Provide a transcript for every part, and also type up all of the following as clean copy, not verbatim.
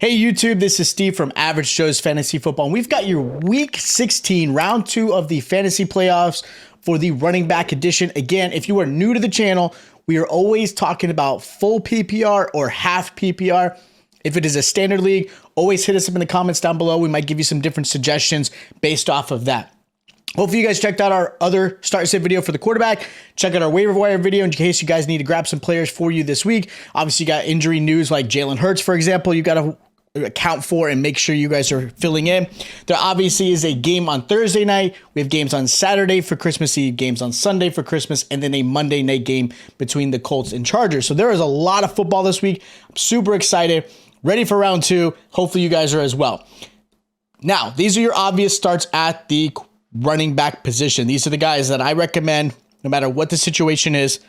Hey YouTube, this is Steve from Average Joe's Fantasy Football, and we've got your Week 16, Round 2 of the Fantasy Playoffs for the running back edition. Again, if you are new to the channel, we are always talking about full PPR or half PPR. If it is a standard league, always hit us up in the comments down below. We might give you some different suggestions based off of that. Hopefully you guys checked out our other start sit video for the quarterback. Check out our waiver wire video in case you guys need to grab some players for you this week. Obviously, you got injury news like Jalen Hurts, for example, you got to account for and make sure you guys are filling in. There obviously is a game on Thursday night. We have games on Saturday for Christmas Eve, games on Sunday for Christmas, and then a Monday night game between the Colts and Chargers. So there is a lot of football this week. I'm super excited. Ready for round 2. Hopefully you guys are as well. Now, these are your obvious starts at the running back position. These are the guys that I recommend no matter what the situation is,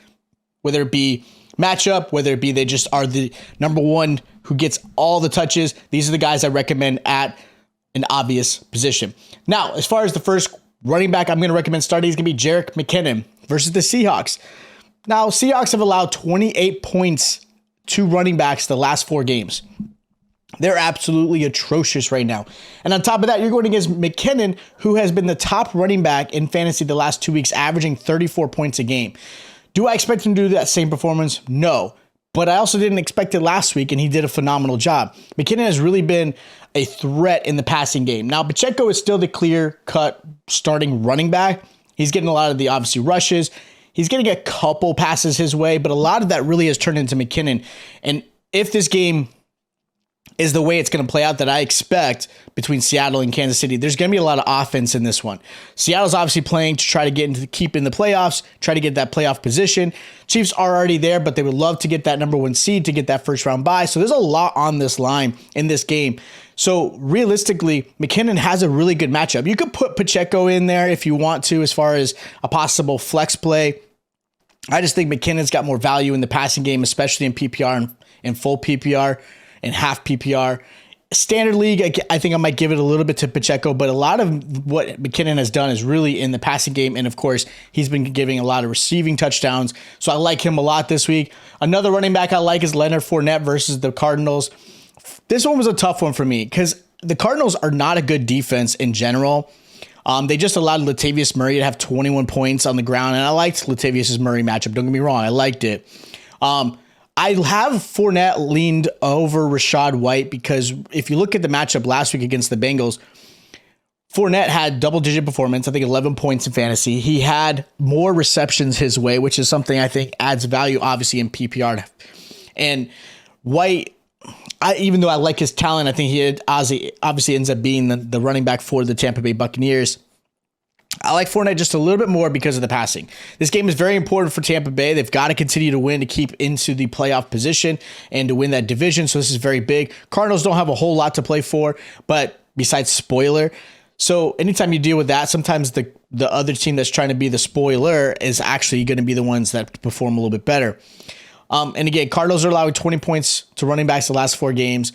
whether it be matchup, whether it be they just are the number one who gets all the touches. These are the guys I recommend at an obvious position. Now, as far as the first running back I'm going to recommend starting is going to be Jerick McKinnon versus the Seahawks. Now, Seahawks have allowed 28 points to running backs the last 4 games. They're absolutely atrocious right now. And on top of that, you're going against McKinnon, who has been the top running back in fantasy the last 2 weeks, averaging 34 points a game. Do I expect him to do that same performance? No. But I also didn't expect it last week, and he did a phenomenal job. McKinnon has really been a threat in the passing game. Now, Pacheco is still the clear-cut starting running back. He's getting a lot of the, obviously, rushes. He's getting a couple passes his way, but a lot of that really has turned into McKinnon. And if this game is the way it's going to play out that I expect between Seattle and Kansas City, there's going to be a lot of offense in this one. Seattle's obviously playing to try to get into keep in the playoffs, try to get that playoff position. Chiefs are already there, but they would love to get that number 1 seed to get that first round bye. So there's a lot on this line in this game. So realistically, McKinnon has a really good matchup. You could put Pacheco in there if you want to, as far as a possible flex play. I just think McKinnon's got more value in the passing game, especially in PPR and full PPR. And half PPR. Standard league, I think I might give it a little bit to Pacheco, but a lot of what McKinnon has done is really in the passing game. And of course, he's been giving a lot of receiving touchdowns. So I like him a lot this week. Another running back I like is Leonard Fournette versus the Cardinals. This one was a tough one for me because the Cardinals are not a good defense in general. They just allowed Latavius Murray to have 21 points on the ground. And I liked Latavius Murray matchup. Don't get me wrong. I liked it. I have Fournette leaned over Rachaad White because if you look at the matchup last week against the Bengals, Fournette had double-digit performance, I think 11 points in fantasy. He had more receptions his way, which is something I think adds value, obviously, in PPR. And White, even though I like his talent, I think he obviously ends up being the running back for the Tampa Bay Buccaneers. I like Fournette just a little bit more because of the passing. This game is very important for Tampa Bay. They've got to continue to win to keep into the playoff position and to win that division. So this is very big. Cardinals don't have a whole lot to play for, but besides spoiler. So anytime you deal with that, sometimes the other team that's trying to be the spoiler is actually going to be the ones that perform a little bit better. And again, Cardinals are allowing 20 points to running backs the last 4 games.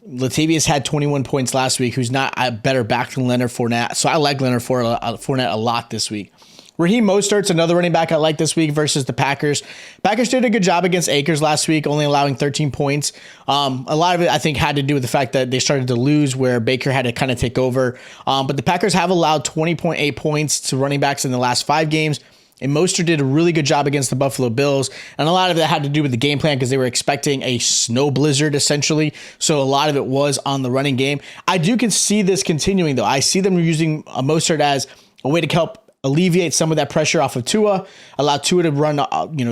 Latavius had 21 points last week, who's not a better back than Leonard Fournette. So I like Leonard Fournette a lot this week. Raheem Mostert's another running back I like this week versus the Packers. Packers did a good job against Akers last week, only allowing 13 points. A lot of it, I think, had to do with the fact that they started to lose where Baker had to kind of take over. But the Packers have allowed 20.8 points to running backs in the last 5 games. And Mostert did a really good job against the Buffalo Bills. And a lot of that had to do with the game plan because they were expecting a snow blizzard, essentially. So a lot of it was on the running game. I can see this continuing, though. I see them using Mostert as a way to help alleviate some of that pressure off of Tua, allow Tua to run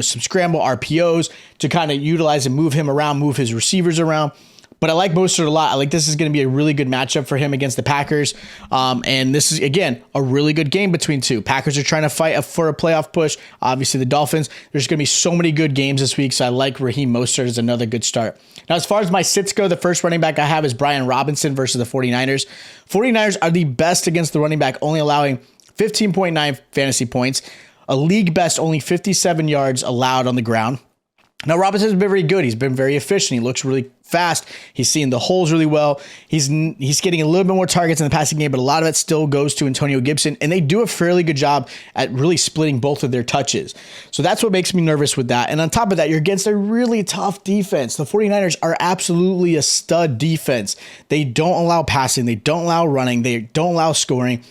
some scramble RPOs to kind of utilize and move him around, move his receivers around. But I like Mostert a lot. I like this is going to be a really good matchup for him against the Packers. And this is, again, a really good game between two. Packers are trying to fight for a playoff push. Obviously, the Dolphins. There's going to be so many good games this week, so I like Raheem Mostert as another good start. Now, as far as my sits go, the first running back I have is Brian Robinson versus the 49ers. 49ers are the best against the running back, only allowing 15.9 fantasy points. A league best, only 57 yards allowed on the ground. Now, Robinson's been very good. He's been very efficient. He looks really fast. He's seeing the holes really well. He's getting a little bit more targets in the passing game, but a lot of it still goes to Antonio Gibson, and they do a fairly good job at really splitting both of their touches. So that's what makes me nervous with that. And on top of that, you're against a really tough defense. The 49ers are absolutely a stud defense. They don't allow passing. They don't allow running. They don't allow scoring.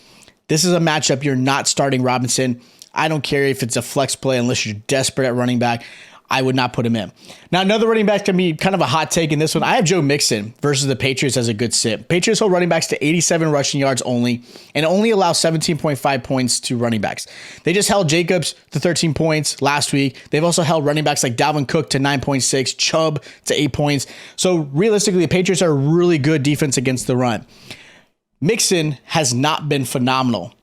This is a matchup you're not starting Robinson. I don't care if it's a flex play unless you're desperate at running back. I would not put him in. Now, another running back can be kind of a hot take in this one. I have Joe Mixon versus the Patriots as a good sit. Patriots hold running backs to 87 rushing yards only and only allow 17.5 points to running backs. They just held Jacobs to 13 points last week. They've also held running backs like Dalvin Cook to 9.6, Chubb to 8 points. So realistically, the Patriots are a really good defense against the run. Mixon has not been phenomenal.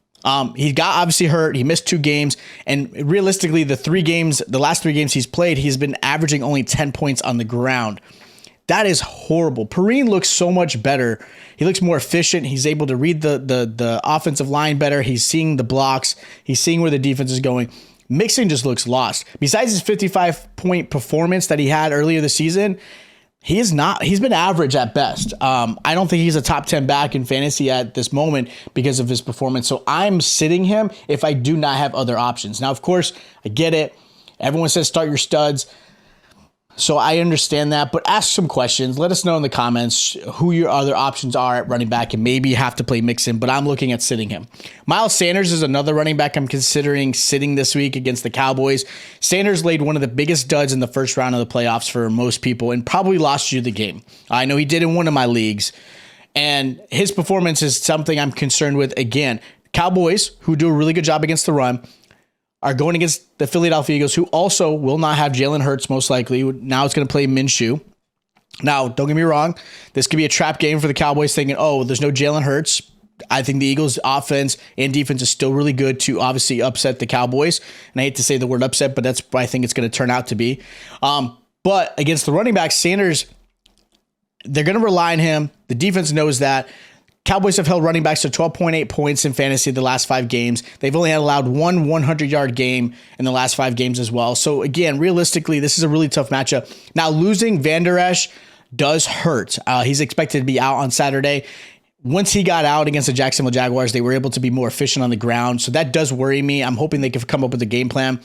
He got obviously hurt. He missed 2 games. And realistically, the last 3 games he's played, he's been averaging only 10 points on the ground. That is horrible. Perrine looks so much better. He looks more efficient. He's able to read the offensive line better. He's seeing the blocks. He's seeing where the defense is going. Mixon just looks lost. Besides his 55-point performance that he had earlier this season, he's been average at best. I don't think he's a top 10 back in fantasy at this moment because of his performance. So I'm sitting him if I do not have other options. Now, of course, I get it. Everyone says start your studs. So I understand that, but ask some questions. Let us know in the comments who your other options are at running back, and maybe you have to play Mixon, but I'm looking at sitting him. Miles Sanders is another running back I'm considering sitting this week against the Cowboys. Sanders laid one of the biggest duds in the first round of the playoffs for most people and probably lost you the game. I know he did in one of my leagues, and his performance is something I'm concerned with. Again, Cowboys, who do a really good job against the run, are going against the Philadelphia Eagles, who also will not have Jalen Hurts most likely. Now it's going to play Minshew. Now, don't get me wrong. This could be a trap game for the Cowboys thinking, oh, there's no Jalen Hurts. I think the Eagles' offense and defense is still really good to obviously upset the Cowboys. And I hate to say the word upset, but that's what I think it's going to turn out to be. But against the running back, Sanders, they're going to rely on him. The defense knows that. Cowboys have held running backs to 12.8 points in fantasy the last 5 games. They've only allowed one 100-yard game in the last 5 games as well. So again, realistically, this is a really tough matchup. Now, losing Van Der Esch does hurt. He's expected to be out on Saturday. Once he got out against the Jacksonville Jaguars, they were able to be more efficient on the ground. So that does worry me. I'm hoping they can come up with a game plan.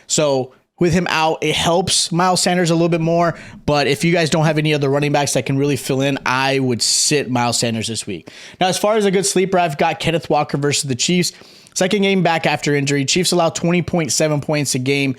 So with him out, it helps Miles Sanders a little bit more. But if you guys don't have any other running backs that can really fill in, I would sit Miles Sanders this week. Now, as far as a good sleeper, I've got Kenneth Walker versus the Chiefs. Second game back after injury. Chiefs allow 20.7 points a game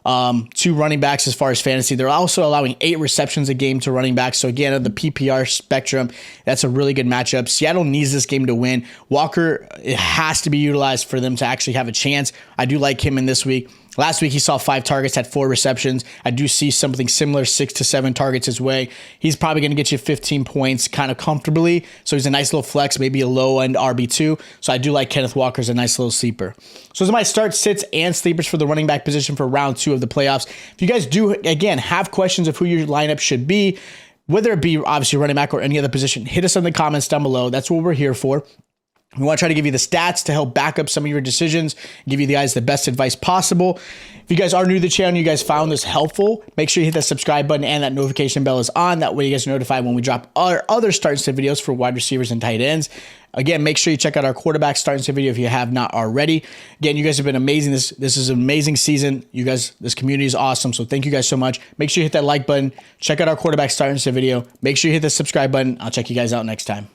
to running backs as far as fantasy. They're also allowing 8 receptions a game to running backs. So again, on the PPR spectrum, that's a really good matchup. Seattle needs this game to win. Walker, it has to be utilized for them to actually have a chance. I do like him in this week. Last week, he saw 5 targets, had 4 receptions. I do see something similar, 6 to 7 targets his way. He's probably going to get you 15 points kind of comfortably. So he's a nice little flex, maybe a low-end RB2. So I do like Kenneth Walker as a nice little sleeper. So those are my start, sits, and sleepers for the running back position for round 2 of the playoffs. If you guys do, again, have questions of who your lineup should be, whether it be obviously running back or any other position, hit us in the comments down below. That's what we're here for. We want to try to give you the stats to help back up some of your decisions, give you guys the best advice possible. If you guys are new to the channel, you guys found this helpful, make sure you hit that subscribe button and that notification bell is on. That way you guys are notified when we drop our other start and sit videos for wide receivers and tight ends. Again, make sure you check out our quarterback start and sit video if you have not already. Again, you guys have been amazing. This is an amazing season. You guys, this community is awesome. So thank you guys so much. Make sure you hit that like button. Check out our quarterback start and sit video. Make sure you hit the subscribe button. I'll check you guys out next time.